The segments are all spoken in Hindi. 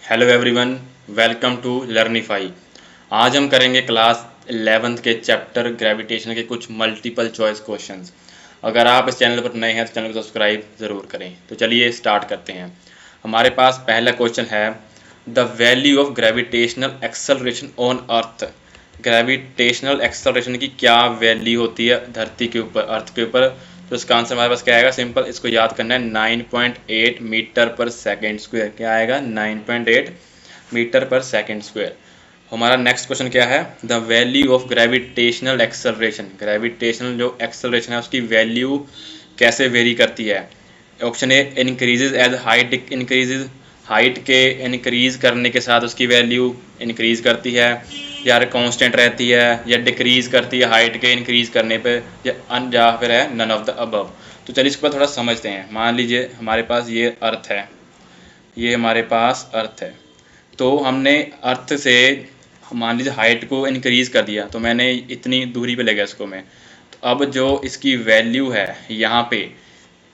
Hello everyone, welcome to Learnify. आज हम करेंगे क्लास 11th के चैप्टर ग्रेविटेशन के कुछ मल्टीपल चॉइस क्वेश्चंस। अगर आप इस चैनल पर नए हैं तो चैनल को सब्सक्राइब ज़रूर करें। तो चलिए स्टार्ट करते हैं। हमारे पास पहला क्वेश्चन है, the value of gravitational acceleration on earth. Gravitational acceleration की क्या वैल्यू होती है धरती के ऊपर, अर्थ के ऊपर। तो इसका आंसर हमारे पास क्या आएगा, सिंपल इसको याद करना है, 9.8 मीटर पर सेकेंड स्क्वायर। क्या आएगा, 9.8 मीटर पर सेकेंड स्क्वायर। हमारा नेक्स्ट क्वेश्चन क्या है, the value of gravitational acceleration. Gravitational जो एक्सेलरेशन है उसकी वैल्यू कैसे वेरी करती है। Option A, increases as height increases, height के इंक्रीज करने के साथ उसकी वैल्यू इंक्रीज करती है, या कांस्टेंट रहती है, या डिक्रीज करती है हाइट के इंक्रीज करने पे, या फिर है नन ऑफ द अबव। तो चलिए इसके बाद थोड़ा समझते हैं। मान लीजिए हमारे पास ये अर्थ है, ये हमारे पास अर्थ है, तो हमने अर्थ से मान लीजिए हाइट को इंक्रीज कर दिया, तो मैंने इतनी दूरी पे ले गया इसको मैं। तो अब जो इसकी वैल्यू है यहाँ पे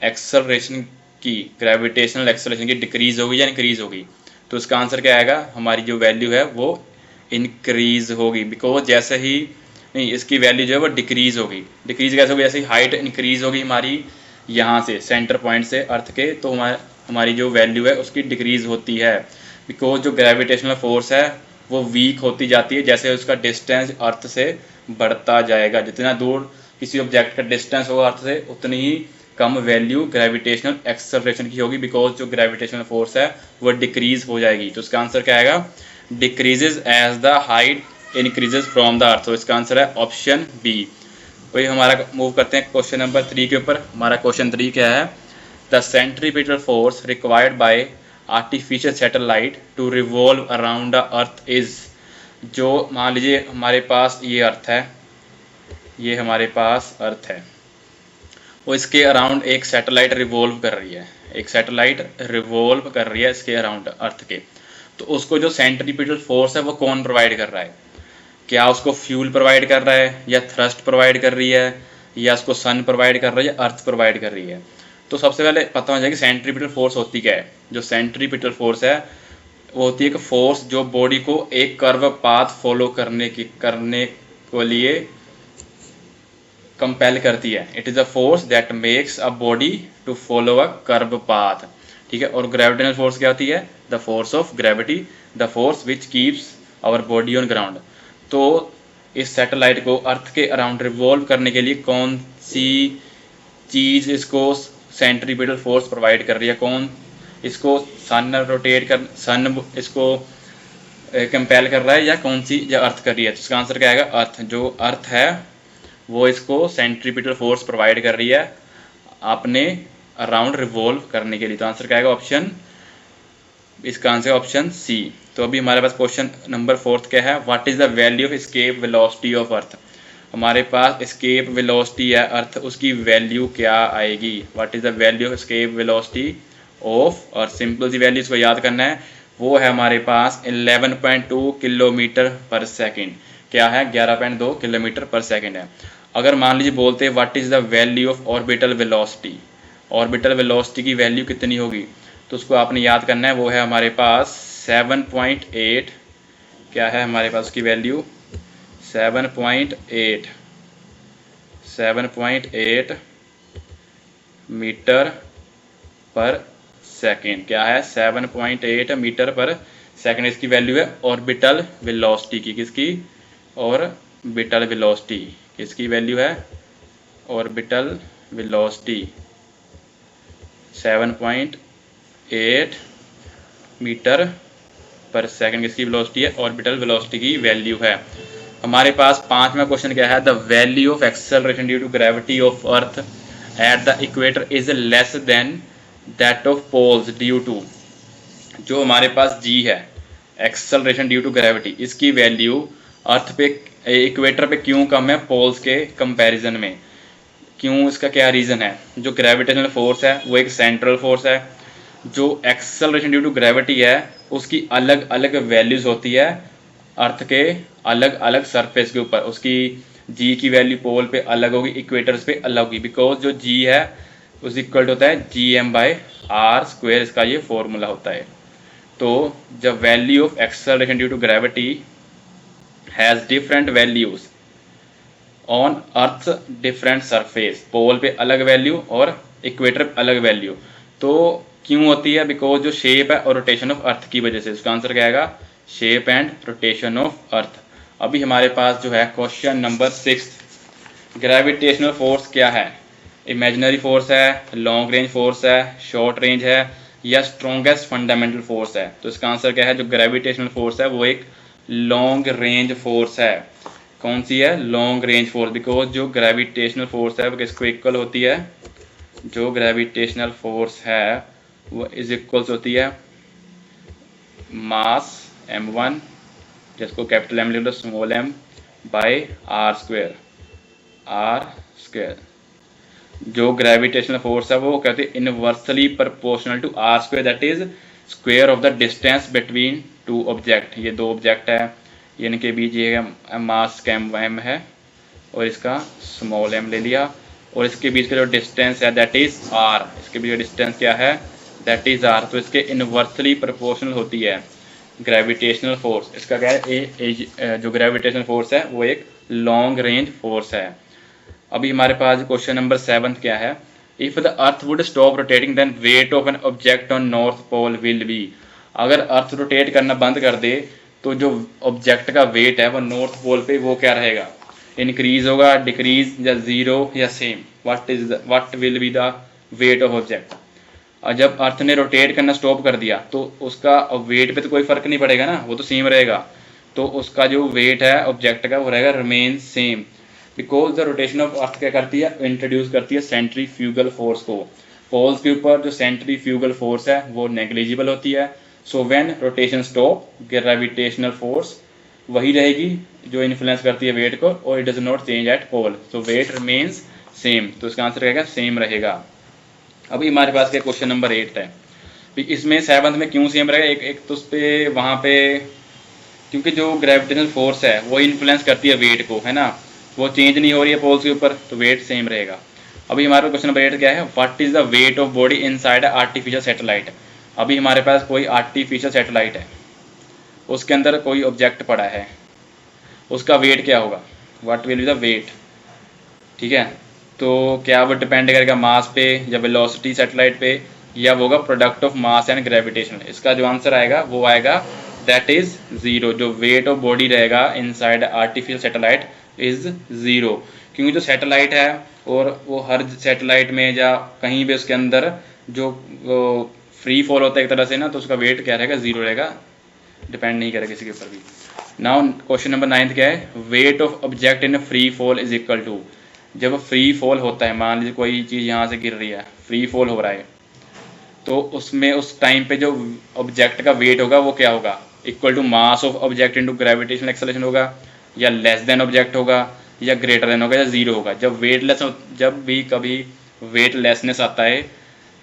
एक्सेलरेशन की, ग्रेविटेशनल एक्सेलरेशन की डिक्रीज होगी या इंक्रीज होगी। तो इसका आंसर क्या आएगा, हमारी जो वैल्यू है वो इंक्रीज होगी, बिकॉज जैसे ही नहीं इसकी वैल्यू जो है वो डिक्रीज होगी। डिक्रीज कैसे होगी, जैसे ही हाइट इंक्रीज होगी हमारी यहाँ से सेंटर पॉइंट से अर्थ के, तो हमारी जो वैल्यू है उसकी डिक्रीज होती है, बिकॉज जो ग्रेविटेशनल फोर्स है वो वीक होती जाती है जैसे उसका डिस्टेंस अर्थ से बढ़ता जाएगा। जितना दूर किसी ऑब्जेक्ट का डिस्टेंस होगा अर्थ से, उतनी ही कम वैल्यू ग्रेविटेशनल एक्सेलरेशन की होगी, बिकॉज जो ग्रेविटेशनल फोर्स है वो डिक्रीज हो जाएगी। तो इसका आंसर क्या आएगा, decreases as the height increases from the earth. तो इसका आंसर है ऑप्शन बी। वही हमारा मूव करते हैं क्वेश्चन नंबर 3 के ऊपर। हमारा क्वेश्चन 3 क्या है, the centripetal force required by artificial satellite to revolve around the earth is. जो मान लीजिए हमारे पास ये अर्थ है, ये हमारे पास अर्थ है, वो इसके अराउंड एक सैटेलाइट रिवॉल्व कर रही है, एक सैटेलाइट रिवॉल्व कर रही है इसके अराउंड अर्थ के। तो उसको जो सेंट्रीपिटल फोर्स है वो कौन प्रोवाइड कर रहा है। क्या उसको फ्यूल प्रोवाइड कर रहा है, या थ्रस्ट प्रोवाइड कर रही है, या उसको सन प्रोवाइड कर रहा है, या अर्थ प्रोवाइड कर रही है। तो सबसे पहले पता हो जाए कि सेंट्रीपिटल फोर्स होती क्या है। जो सेंट्रीपिटल फोर्स है वो होती है एक फोर्स जो बॉडी को एक कर्व पाथ फॉलो करने को लिए कंपेल करती है। It is a force that makes a body to follow a curve path. ठीक है। और ग्रेविटेशनल फोर्स क्या होती है, the force of gravity, the force which keeps our body on ground. तो इस सैटेलाइट को अर्थ के अराउंड रिवॉल्व करने के लिए कौन सी चीज़ इसको सेंट्रीपिटल फोर्स प्रोवाइड कर रही है, कौन इसको सन इसको कंपेल कर रहा है, या कौन सी जो अर्थ कर रही है। तो इसका आंसर क्या आएगा, अर्थ। जो अर्थ है वो इसको सेंट्रीपिटल फोर्स प्रोवाइड कर रही है अपने अराउंड रिवॉल्व करने के लिए। तो आंसर क्या आएगा, ऑप्शन, इसका आंसर ऑप्शन सी। तो अभी हमारे पास क्वेश्चन नंबर 4 क्या है, what is the value of escape velocity of earth. हमारे पास एस्केप वेलोसिटी है अर्थ, उसकी वैल्यू क्या आएगी। What is the value of escape velocity of, और सिंपल सी वैल्यू इसको याद करना है, वो है हमारे पास 11.2 किलोमीटर पर सेकेंड। क्या है, 11.2 किलोमीटर पर सेकेंड है। अगर मान लीजिए बोलते हैं what is the value of orbital velocity, orbital velocity की वैल्यू कितनी होगी, तो उसको आपने याद करना है, वो है हमारे पास 7.8। क्या है हमारे पास उसकी वैल्यू, 7.8 मीटर पर सेकेंड। क्या है, 7.8 मीटर पर सेकेंड इसकी वैल्यू है ऑर्बिटल वेलोसिटी की। किसकी, ऑर्बिटल वेलोसिटी, किसकी वैल्यू है, ऑर्बिटल वेलोसिटी 7.8 मीटर पर सेकेंड किसकी वेलोसिटी है, ऑर्बिटल वेलोसिटी की वैल्यू है। हमारे पास 5वां क्वेश्चन क्या है, the value of acceleration due to gravity of earth at the equator is less than that of poles due to. जो हमारे पास जी है, एक्सेलरेशन ड्यू टू ग्रेविटी, इसकी वैल्यू अर्थ पे इक्वेटर पे क्यों कम है पोल्स के कंपैरिजन में, क्यों, इसका क्या रीज़न है। जो ग्रेविटेशनल फोर्स है वो एक सेंट्रल फोर्स है, जो एक्सेलरेशन ड्यू टू ग्रेविटी है उसकी अलग अलग वैल्यूज़ होती है अर्थ के अलग अलग सरफेस के ऊपर। उसकी जी की वैल्यू पोल पे अलग होगी, इक्वेटर्स पे अलग होगी, बिकॉज जो जी है उस इक्वल होता है GM/r², इसका ये फॉर्मूला होता है। तो जब value of acceleration due to gravity has different values on earth different surface, pole पे अलग वैल्यू और इक्वेटर पे अलग वैल्यू, तो क्यों होती है? बिकॉज जो शेप है और रोटेशन ऑफ अर्थ की वजह से। इसका आंसर क्या आएगा? Shape and rotation of earth. अभी हमारे पास जो है क्वेश्चन नंबर 6, ग्रेविटेशनल फोर्स क्या है? इमेजिनरी फोर्स है, लॉन्ग रेंज फोर्स है, शॉर्ट रेंज है, या स्ट्रॉन्गेस्ट फंडामेंटल फोर्स है? तो इसका आंसर क्या है? जो ग्रेविटेशनल फोर्स है वो एक लॉन्ग रेंज फोर्स है। कौन सी है? Long range force. बिकॉज जो ग्रेविटेशनल फोर्स है वो किसको इक्वल होती है? जो ग्रेविटेशनल फोर्स है वो इज इक्वल्स होती है मास m1, जिसको कैपिटल M लिख लो, small m by r square. जो ग्रेविटेशनल फोर्स है वो कहते हैं inversely proportional to r square, that is square of the distance between two object. ये दो ऑब्जेक्ट है, इनके बीच ये मास का m है और इसका स्मॉल m ले लिया, और इसके बीच का जो डिस्टेंस है दैट इज r। इसके बीच का डिस्टेंस क्या है? That is r। तो इसके इनवर्सली प्रोपोर्शनल होती है ग्रेविटेशनल फोर्स। इसका क्या है? जो ग्रेविटेशनल फोर्स है वो एक लॉन्ग रेंज फोर्स है। अभी हमारे पास क्वेश्चन नंबर 7 क्या है? If the earth would stop rotating then weight of an object on north pole will be. अगर अर्थ रोटेट करना बंद कर दे तो जो ऑब्जेक्ट का वेट है वो नॉर्थ पोल पे वो क्या रहेगा? इंक्रीज होगा, डिक्रीज, या जीरो, या same? What will be the wait of object? और जब अर्थ ने रोटेट करना स्टॉप कर दिया तो उसका वेट पे तो कोई फर्क नहीं पड़ेगा ना, वो तो सेम रहेगा। तो उसका जो वेट है ऑब्जेक्ट का वो रहेगा remain same, because the rotation of earth क्या करती है? इंट्रोड्यूस करती है सेंट्रीफ्यूगल फोर्स को। पोल्स के ऊपर जो सेंट्रीफ्यूगल फोर्स है वो नेग्लिजिबल होती है। So when rotation stop, gravitational force वही रहेगी जो इन्फ्लुएंस करती है वेट को, और it does not change at pole, so weight remains same. तो इसका आंसर रहेगा सेम रहेगा। अभी हमारे पास क्या क्वेश्चन नंबर 8 है? इसमें 7th में क्यों सेम रहेगा? एक तो उस पर वहाँ पे क्योंकि जो ग्रेविटेशनल फोर्स है वो इन्फ्लुएंस करती है वेट को, है ना, वो चेंज नहीं हो रही है पोल्स के ऊपर, तो वेट सेम रहेगा। अभी हमारे पास क्वेश्चन नंबर 8 क्या है? What is the weight of body inside artificial satellite? अभी हमारे पास कोई आर्टिफिशियल सैटेलाइट है, उसके अंदर कोई ऑब्जेक्ट पड़ा है, उसका वेट क्या होगा? What will be the weight? ठीक है, तो क्या वो डिपेंड करेगा मास पे या वेलोसिटी सैटेलाइट पे, या वो होगा product of mass and gravitation? इसका जो आंसर आएगा वो आएगा दैट इज जीरो। जो वेट ऑफ बॉडी रहेगा inside artificial satellite is zero, क्योंकि जो सैटेलाइट है और वो हर सैटेलाइट में या कहीं भी उसके अंदर जो फ्री फॉल होता है एक तरह से ना, तो उसका वेट क्या रहेगा? जीरो रहेगा, डिपेंड नहीं करेगा किसी के ऊपर भी। नाउ क्वेश्चन नंबर 9 क्या है? Weight of object in free fall is equal to. जब फ्री फॉल होता है, मान लीजिए कोई चीज़ यहाँ से गिर रही है, फ्री फॉल हो रहा है, तो उसमें उस टाइम पे जो ऑब्जेक्ट का वेट होगा वो क्या होगा? Equal to mass of object into gravitational acceleration होगा, या लेस देन ऑब्जेक्ट होगा, या ग्रेटर देन होगा, या जीरो होगा। जब भी कभी वेट लेसनेस आता है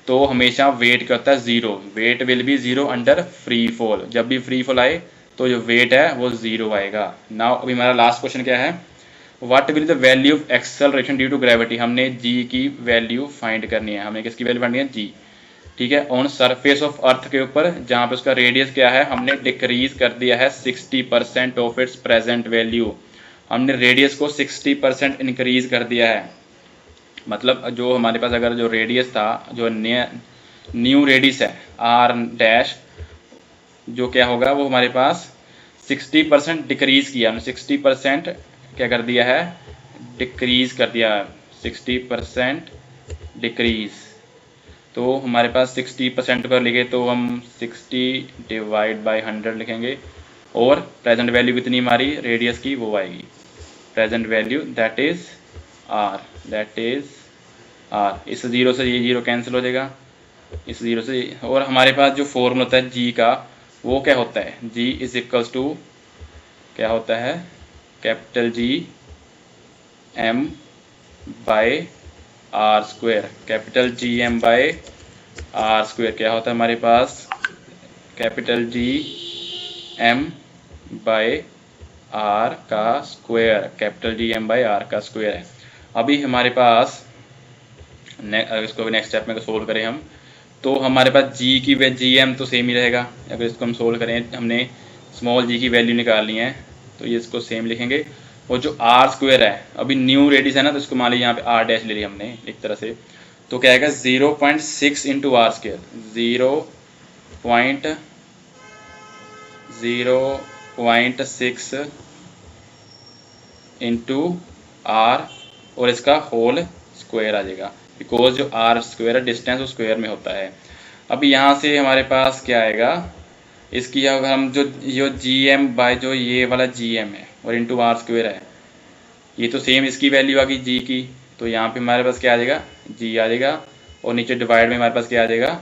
तो हमेशा वेट क्या होता है? Zero. Weight will be zero under free fall. जब भी फ्री फॉल आए तो जो वेट है वो जीरो आएगा। नाउ अभी हमारा लास्ट क्वेश्चन क्या है? What will the value of acceleration due to gravity? हमने जी की वैल्यू फाइंड करनी है। हमें किसकी वैल्यू फाइंड करनी है? जी। ठीक है, ऑन सरफेस ऑफ अर्थ के ऊपर जहाँ पे उसका रेडियस क्या है, हमने डिक्रीज कर दिया है 60% ऑफ इट्स प्रेजेंट वैल्यू। हमने रेडियस को 60% इंक्रीज कर दिया है। मतलब जो हमारे पास अगर जो रेडियस था, जो न्यू रेडियस है आर डैश, जो क्या होगा वो हमारे पास 60% डिक्रीज किया हमने। 60% क्या कर दिया है? डिक्रीज कर दिया, 60% डिक्रीज। तो हमारे पास 60% पर लिखे तो हम 60 डिवाइड बाई 100 लिखेंगे, और प्रेजेंट वैल्यू कितनी हमारी रेडियस की वो आएगी, present value that is R. इस जीरो से ये जीरो कैंसिल हो जाएगा, इस जीरो से। और हमारे पास जो फॉर्मूला होता है जी का वो क्या होता है? जी इज इक्वल्स टू क्या होता है? Capital G M by R square. Capital G M by R square क्या होता है हमारे पास? Capital G M by R का square. Capital G M by R का स्क्वायर है। अभी हमारे पास इसको नेक्स्ट स्टेप में सोल्व करें हम, तो हमारे पास जी की जी एम तो सेम ही रहेगा। अगर इसको हम सोल्व करें, हमने स्मॉल जी की वैल्यू निकालनी है तो ये इसको सेम लिखेंगे। और जो आर स्क्वायर है, अभी न्यू रेडियस है ना, तो इसको मान लीजिए यहाँ पे आर डैश ले लिया हमने एक तरह से, तो क्या आएगा 0.6 into R square, 0.6 into R और इसका होल स्क्वायर आ जाएगा, बिकॉज जो आर स्क्वायर है डिस्टेंस वो स्क्वायर में होता है। अब यहाँ से हमारे पास क्या आएगा, इसकी अगर हम जो जी एम बाय जो ये वाला जी एम है और इंटू आर स्क्वायर है, ये तो सेम इसकी वैल्यू आ गई जी की, तो यहाँ पे हमारे पास क्या आ जाएगा, जी आ जाएगा। और नीचे डिवाइड में हमारे पास क्या आ जाएगा,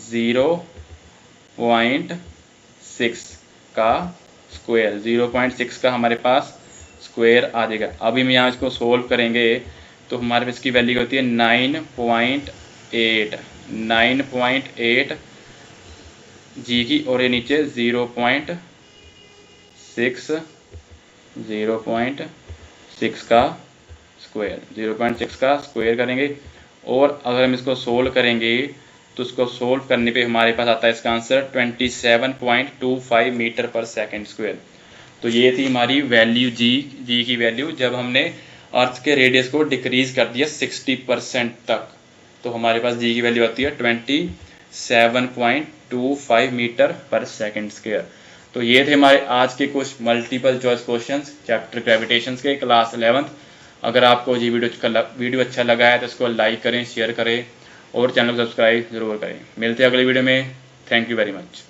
0.6 का स्क्वायर, 0.6 का हमारे पास स्क्वायर आ जाएगा। अभी हम यहाँ इसको सोल्व करेंगे तो हमारे पास इसकी वैल्यू होती है 9.8 जी की, और ये नीचे 0.6 का स्क्वायर करेंगे। और अगर हम इसको सोल्व करेंगे तो उसको सोल्व करने पे हमारे पास आता है इसका आंसर 27.25 मीटर पर सेकेंड स्क्वायर। तो ये थी हमारी वैल्यू जी की वैल्यू जब हमने अर्थ के रेडियस को डिक्रीज कर दिया 60% तक, तो हमारे पास जी की वैल्यू आती है 27.25 मीटर पर सेकेंड स्क्वायर। तो ये थे हमारे आज के कुछ multiple choice questions chapter gravitation के क्लास 11th। अगर आपको ये वीडियो अच्छा लगा है तो इसको लाइक करें, शेयर करें और चैनल को सब्सक्राइब जरूर करें। मिलते हैं अगले वीडियो में। Thank you very much.